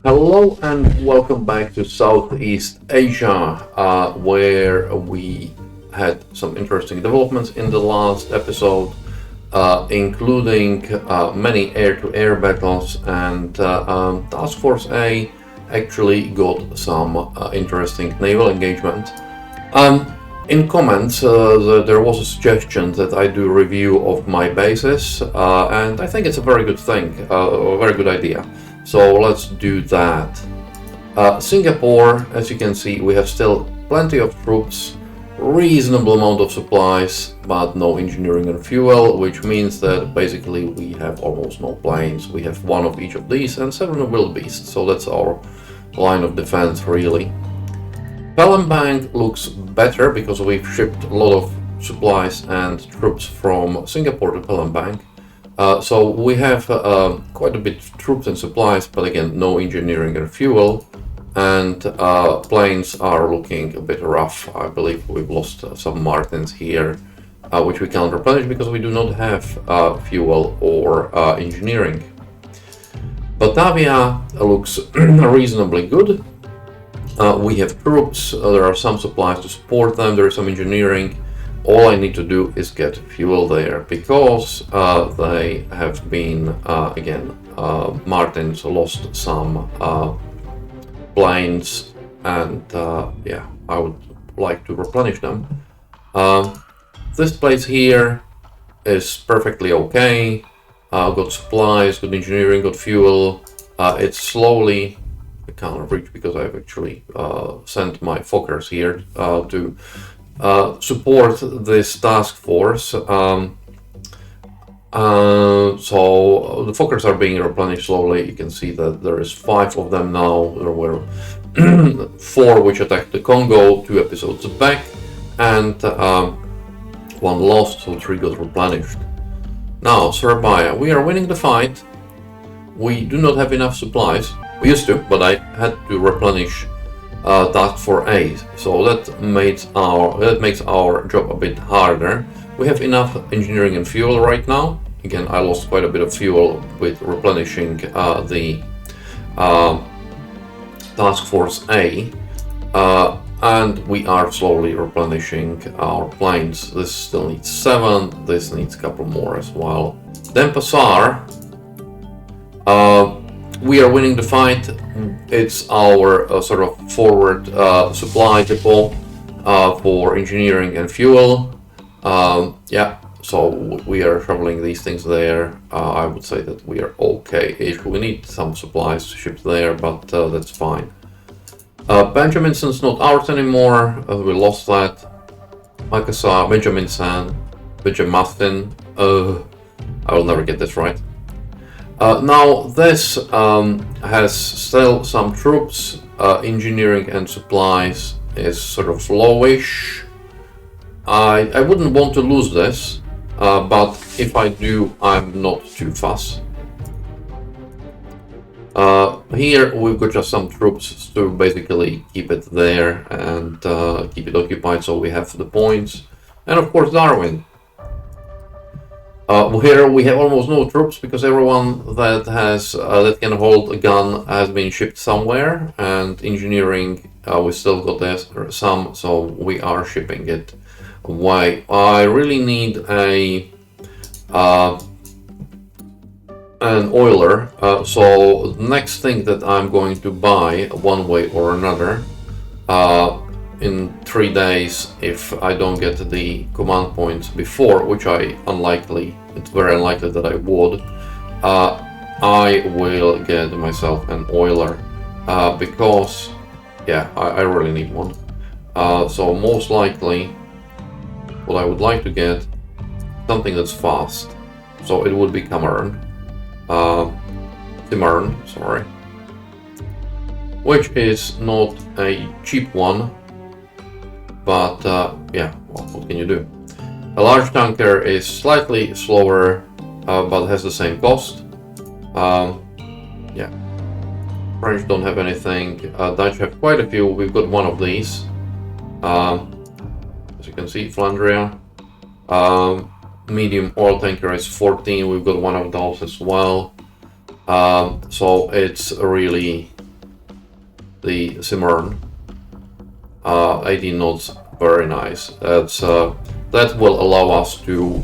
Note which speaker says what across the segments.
Speaker 1: Hello and welcome back to Southeast Asia, where we had some interesting developments in the last episode, including many air-to-air battles, and Task Force A actually got some interesting naval engagement. In comments, there was a suggestion that I do a review of my bases, and I think it's a very good thing, a very good idea. So let's do that. Singapore, as you can see, we have still plenty of troops, reasonable amount of supplies, but no engineering and fuel, which means that basically we have almost no planes. We have one of each of these and 7 wildebeests, so that's our line of defense really. Palembang looks better because we've shipped a lot of supplies and troops from Singapore to Palembang. So we have quite a bit of troops and supplies, but again, no engineering and fuel, and planes are looking a bit rough. I believe we've lost some Martins here, which we can't replenish because we do not have fuel or engineering. Batavia looks reasonably good. We have troops, there are some supplies to support them, there is some engineering. All I need to do is get fuel there because they have been, Martins lost some planes, and yeah, I would like to replenish them. This place here is perfectly okay. Got supplies, good engineering, good fuel. It's slowly, I can't reach because I've actually sent my Fokkers here to support this task force. So the Fokkers are being replenished slowly. You can see that there is 5 of them now. There were 4 which attacked the Congo 2 episodes back, and 1 lost, so 3 got replenished. Now Surabaya, we are winning the fight. We do not have enough supplies. We used to, but I had to replenish Task Force A, so that makes our job a bit harder. We have enough engineering and fuel right now. Again, I lost quite a bit of fuel with replenishing the Task Force A, and we are slowly replenishing our planes. This still needs 7, this needs a couple more as well. Denpasar, we are winning the fight. It's our sort of forward supply depot for engineering and fuel. Yeah, so we are shoveling these things there. I would say that we are okay-ish. We need some supplies shipped there, but that's fine. Benjaminson's not ours anymore. We lost that. Makassar, Benjaminson, Benjamin. I will never get this right. Now this has still some troops, engineering and supplies is sort of lowish. I wouldn't want to lose this, but if I do, I'm not too fussed. Here we've got just some troops to basically keep it there and keep it occupied, so we have the points. And of course Darwin. Here we have almost no troops because everyone that has that can hold a gun has been shipped somewhere, and engineering we still got some, so we are shipping it away. I really need an oiler, so the next thing that I'm going to buy one way or another in 3 days, if I don't get the command points before, which it's very unlikely that I would, I will get myself an oiler because yeah, I really need one. So most likely what I would like to get, something that's fast, so it would be Cimarron, sorry, which is not a cheap one. But yeah, well, what can you do? A large tanker is slightly slower, but has the same cost. Yeah, French don't have anything. Dutch have quite a few. We've got one of these. As you can see, Flandria. Medium oil tanker is 14. We've got one of those as well. So it's really the Submarine. 18 knots, very nice. That will allow us to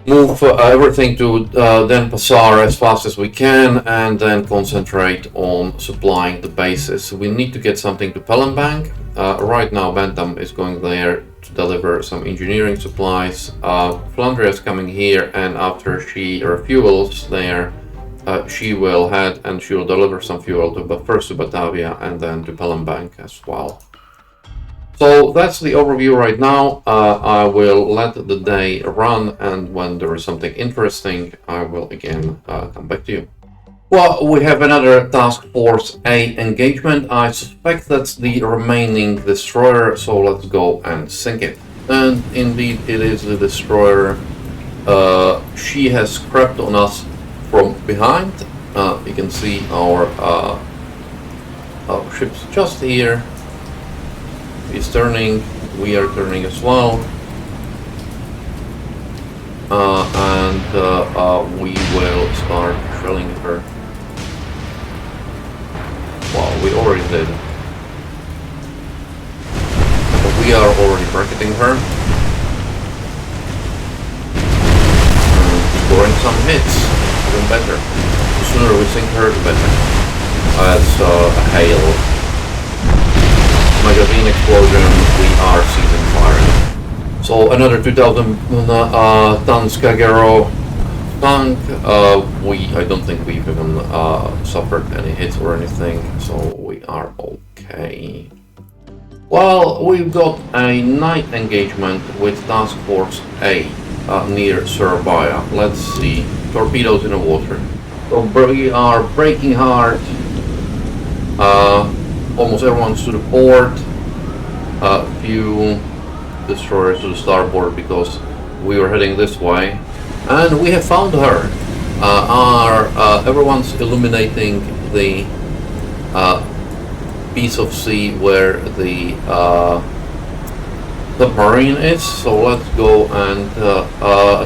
Speaker 1: move everything to Denpasar as fast as we can, and then concentrate on supplying the bases. We need to get something to Palembang. Right now Bantam is going there to deliver some engineering supplies. Flandria is coming here, and after she refuels there, she will head and she will deliver some fuel to, but first to Batavia and then to Palembang as well. So that's the overview right now. I will let the day run, and when there is something interesting, I will again come back to you. Well, we have another Task Force A engagement. I suspect that's the remaining destroyer, so let's go and sink it. And indeed, it is the destroyer. She has crept on us from behind. You can see our ships just here. He's turning, we are turning as well. And we will start shelling her. Well, we already did. But we are already bracketing her. And scoring some hits, even better. The sooner we sink her, the better. That's a hail. Magazine explosion, we are season firing. So another 2000 tons Kagero tank. I don't think we've even suffered any hits or anything, so we are okay. Well, we've got a night engagement with Task Force A near Surabaya. Let's see, torpedoes in the water. So we are braking hard. Almost everyone's to the port. A few destroyers to the starboard because we were heading this way, and we have found her. Everyone's illuminating the piece of sea where the submarine is. So let's go and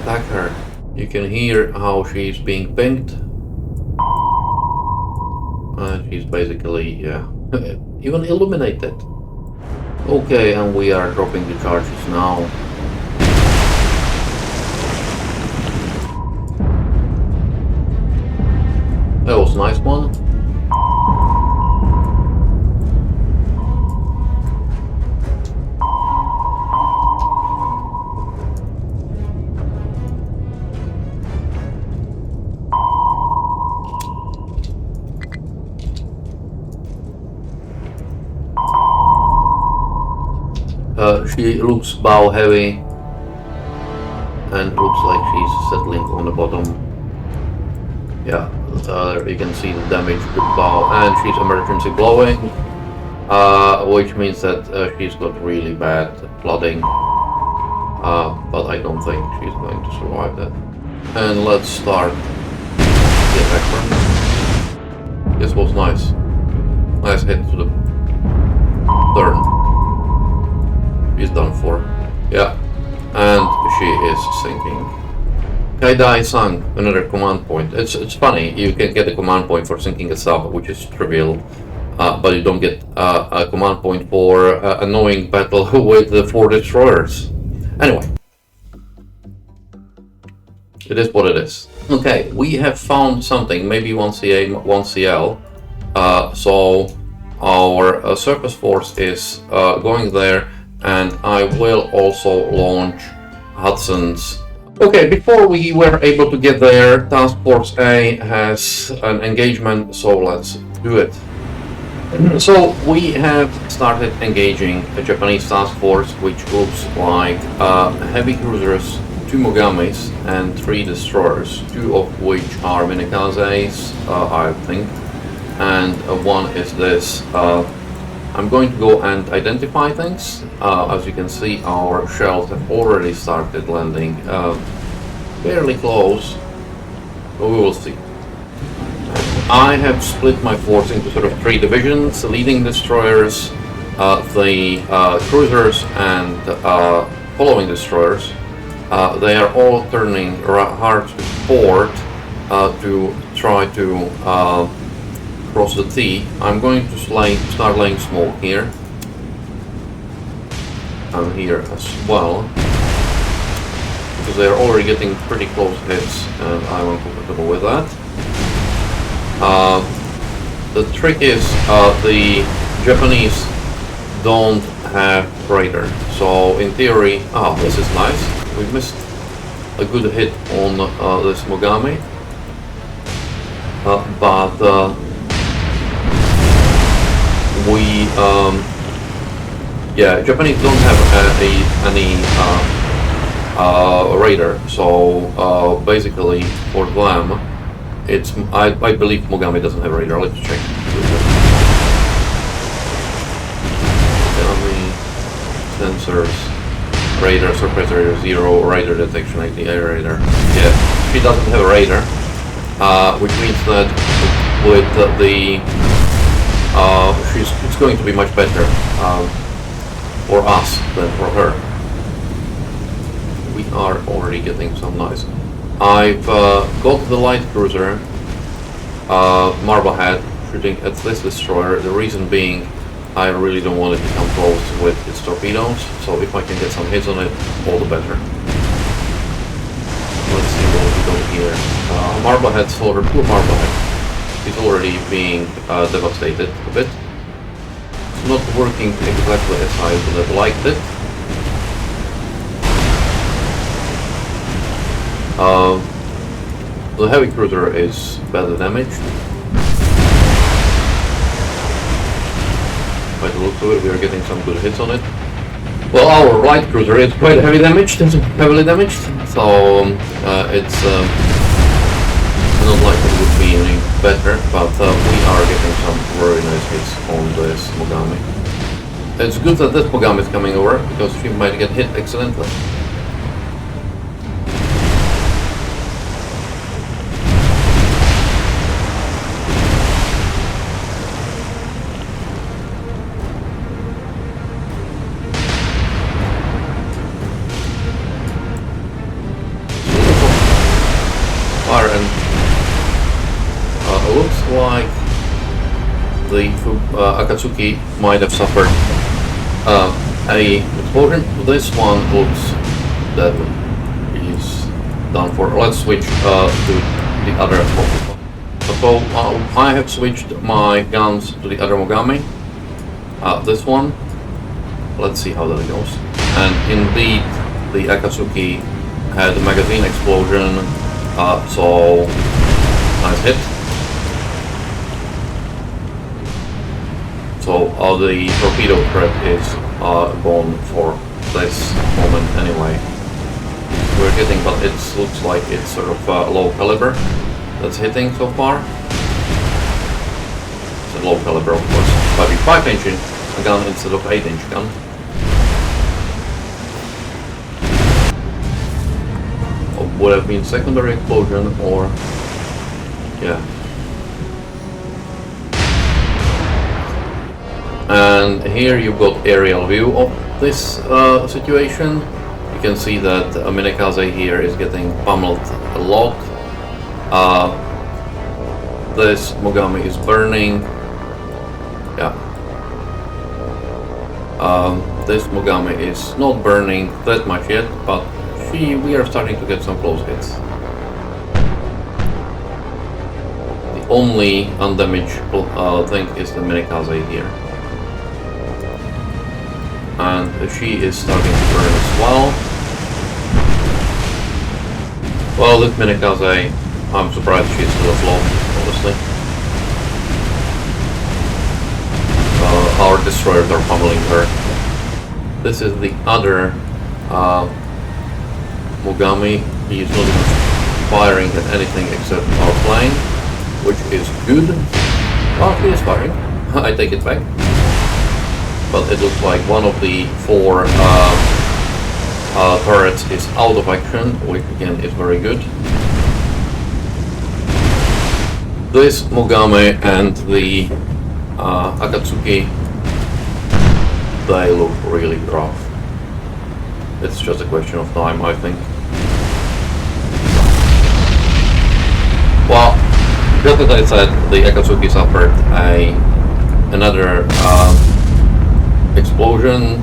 Speaker 1: attack her. You can hear how she's being pinged. She's basically, yeah, even illuminated. Okay, and we are dropping the charges now. That was a nice one. She looks bow heavy and looks like she's settling on the bottom. Yeah, you can see the damage to the bow, and she's emergency blowing, which means that she's got really bad flooding, but I don't think she's going to survive that. And let's start the attack run. This was nice. Nice hit to the stern. She's done for. Yeah, and she is sinking. Kaidai sunk, another command point. It's funny, you can get a command point for sinking a sub, which is trivial, but you don't get a command point for annoying battle with the 4 destroyers. Anyway, it is what it is. Okay, we have found something, maybe 1 CA, 1 CL, so our surface force is going there, and I will also launch Hudson's. Okay, before we were able to get there, Task Force A has an engagement, so let's do it. So we have started engaging a Japanese task force, which looks like heavy cruisers, 2 Mogamis and 3 destroyers, 2 of which are Minakazes, I think, and one is this. I'm going to go and identify things. As you can see, our shells have already started landing fairly close, but we will see. I have split my force into sort of 3 divisions: leading destroyers, the cruisers, and following destroyers. They are all turning hard to port to try to across the T, I'm going to start laying smoke here. And here as well. Because they are already getting pretty close hits, and I'm uncomfortable with that. The trick is the Japanese don't have radar, so in theory, this is nice. We missed a good hit on this Mogami, but Japanese don't have any radar, so basically for them, it's I believe Mogami doesn't have radar. Let's check. Sensors, radar, surface radar 0, radar detection, IDA radar. Yeah, she doesn't have a radar, which means that with it's going to be much better for us than for her. We are already getting some nice. I've got the light cruiser Marblehead shooting at this destroyer. The reason being, I really don't want it to come close with its torpedoes, so if I can get some hits on it, all the better. Let's see what we got here. Marblehead soldier, poor Marblehead. He's already being devastated a bit. It's not working exactly as I would have liked it. The heavy cruiser is badly damaged. By the looks of it, we are getting some good hits on it. Well, our light cruiser is quite heavily damaged, so it's not like it would be any better, but we are getting some very nice hits on this Mogami. It's good that this Mogami is coming over, because she might get hit excellently. Looks like the Akatsuki might have suffered a explosion. This one looks that is done for. Let's switch to the other Mogami. So I have switched my guns to the other Mogami. This one. Let's see how that goes. And indeed, the Akatsuki had a magazine explosion. So nice hit. So the torpedo threat is gone for this moment anyway. We're getting, but it looks like it's sort of low caliber that's hitting so far. It's a low caliber, of course. 5-inch gun instead of 8-inch gun. Would have been secondary explosion or yeah. And here you've got aerial view of this situation. You can see that Minekaze here is getting pummeled a lot. This Mogami is burning. Yeah. This Mogami is not burning that much yet, but we are starting to get some close hits. The only undamaged thing is the Minekaze here. And she is starting to burn as well. Well, this Minekaze, I'm surprised she's still afloat, honestly. Our destroyers are pummeling her. This is the other Mogami. He is not even firing at anything except our plane, which is good. Well, he is firing. I take it back. But it looks like one of the 4 turrets is out of action, which again is very good. This Mogami and the Akatsuki, they look really rough. It's just a question of time, I think. Well, Just as I said, the Akatsuki suffered another explosion,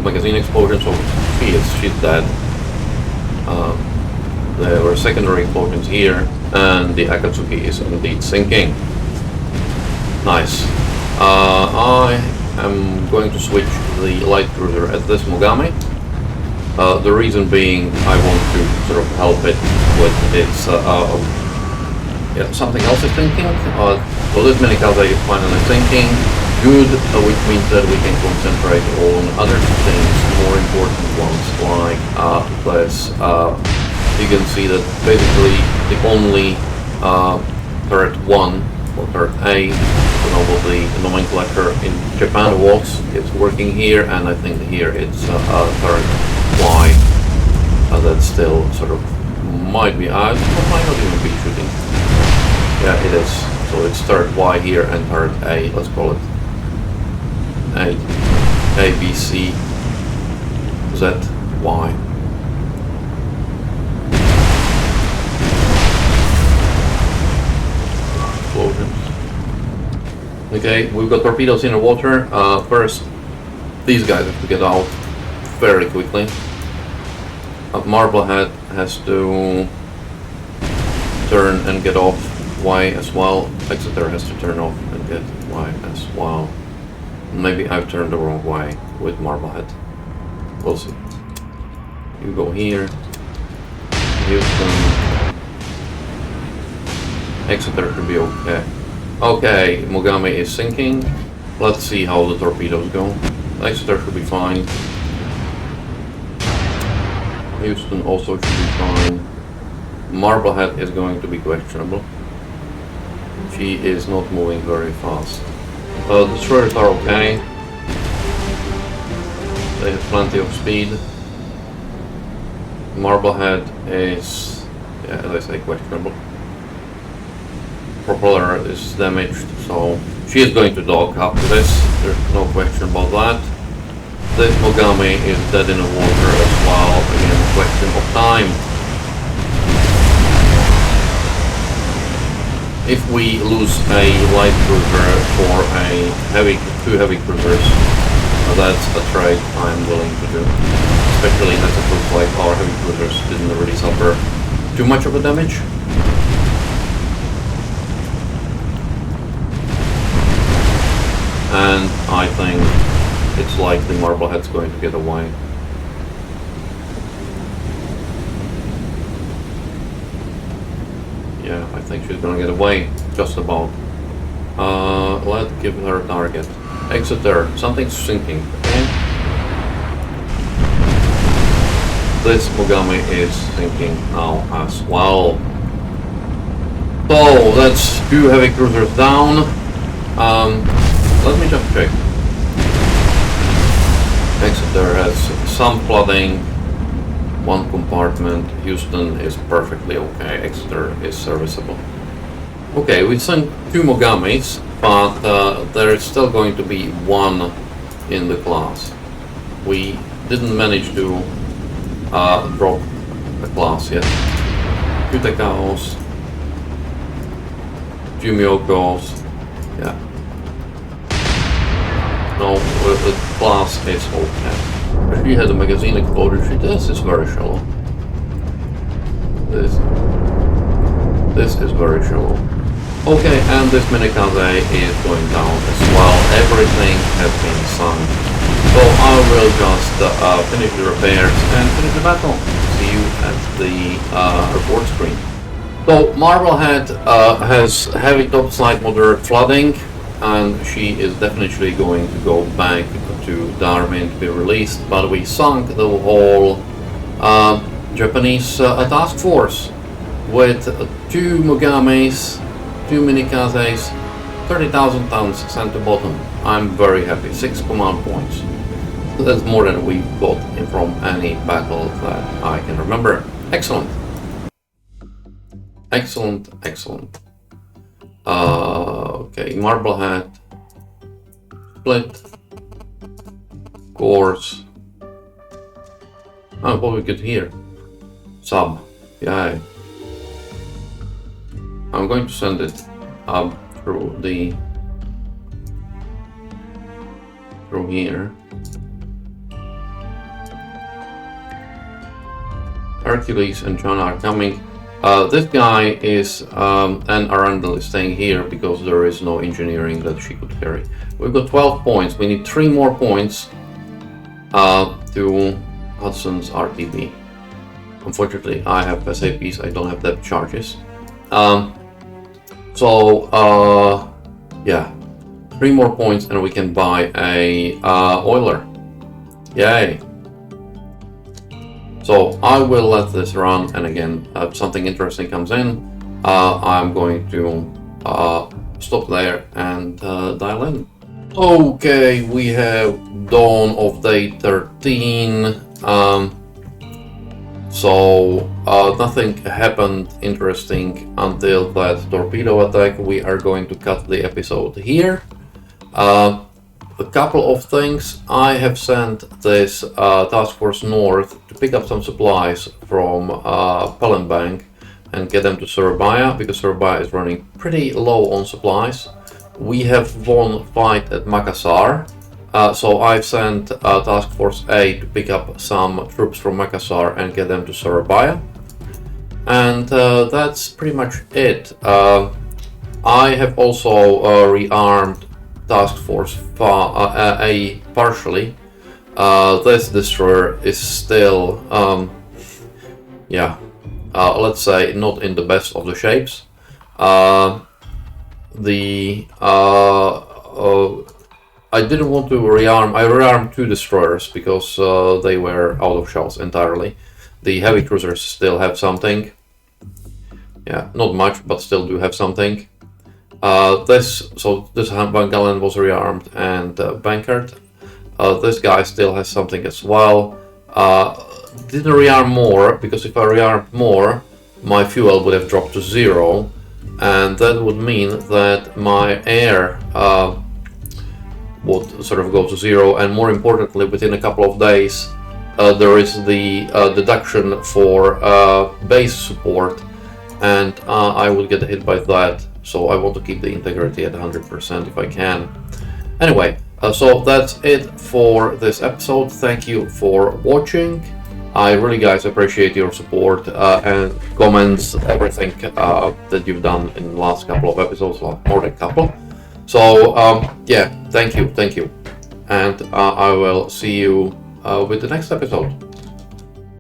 Speaker 1: magazine explosion, so she's dead. There were secondary explosions here, and the Akatsuki is indeed sinking. Nice. I am going to switch the light cruiser at this Mogami. The reason being I want to sort of help it with its something else is thinking. So this Minikaze is finally thinking. Good, which means that we can concentrate on other things, more important ones, like this. You can see that basically the only turret 1 or turret A, the nomenclature in Japan it's working here, and I think here it's turret Y. That still sort of might be out, or might not even be shooting. Yeah, it is. So it's turret Y here and turret A, let's call it A, B, C, Z, Y. Explosions. Okay, we've got torpedoes in the water. First, these guys have to get out very quickly. Marblehead has to turn and get off Y as well. Exeter has to turn off and get Y as well. Maybe I've turned the wrong way with Marblehead. We'll see. You go here. Houston. Exeter should be okay. Okay, Mogami is sinking. Let's see how the torpedoes go. Exeter should be fine. Houston also should be fine. Marblehead is going to be questionable. She is not moving very fast. The destroyers are okay. They have plenty of speed. Marblehead is, as I say, questionable. Propeller is damaged, so she is going to dock after this. There's no question about that. This Mogami is dead in the water as well. Again, question of time. If we lose a light cruiser for two heavy cruisers, that's a trade I'm willing to do. Especially as it looks like our heavy cruisers didn't really suffer too much of a damage. And I think it's likely Marblehead's going to get away. Yeah, I think she's gonna get away, just about. Let's give her a target. Exeter, something's sinking, okay? This Mogami is sinking now as well. So, that's 2 heavy cruisers down. Let me just check. Exeter has some flooding. 1 compartment. Houston is perfectly okay. Exeter is serviceable. Okay, we sent 2 Mogamis, but there is still going to be 1 in the class. We didn't manage to drop a class yet. 2 Tekaos, 2 Myokos. Yeah. No, the class is okay. She had a magazine explosion. This is very shallow. This is very shallow. Okay, and this Minikaze is going down as well. Everything has been sunk. So I will just finish the repairs and finish the battle. See you at the report screen. So Marblehead has heavy topside moderate flooding, and she is definitely going to go back to Darwin to be released, but we sunk the whole Japanese task force with 2 Mogamis, 2 Minikazes, 30,000 tons sent to bottom. I'm very happy. 6 command points. That's more than we got from any battle that I can remember. Excellent. Excellent, excellent. Okay, Marblehead, split, course. Oh, what we get here? Sub, yeah. I'm going to send it through here. Hercules and John are coming. This guy is and Arundel is staying here because there is no engineering that she could carry. We've got 12 points. We need 3 more points to Hudson's RTB. Unfortunately, I have SAPs. I don't have depth charges. Yeah, 3 more points and we can buy a oiler. Yay! So I will let this run, and again, if something interesting comes in, I'm going to stop there and dial in. Okay, we have dawn of day 13. Nothing happened interesting until that torpedo attack. We are going to cut the episode here. A couple of things. I have sent this task force north to pick up some supplies from Palembang and get them to Surabaya, because Surabaya is running pretty low on supplies. We have won fight at Makassar, so I've sent task force A to pick up some troops from Makassar and get them to Surabaya. And that's pretty much it. I have also rearmed Task Force A partially. This destroyer is still, let's say, not in the best of the shapes. I didn't want to rearm. I rearmed 2 destroyers because they were out of shells entirely. The heavy cruisers still have something. Yeah, not much, but still do have something. This Bangalan was rearmed and bankered. This guy still has something as well. Didn't rearm more, because if I rearmed more, my fuel would have dropped to 0, and that would mean that my air would sort of go to 0, and more importantly, within a couple of days, there is the deduction for base support, and I would get hit by that. So I want to keep the integrity at 100% if I can. Anyway, so that's it for this episode. Thank you for watching. I really, guys, appreciate your support and comments, everything that you've done in the last couple of episodes, well, more than a couple. So yeah, thank you, and I will see you with the next episode.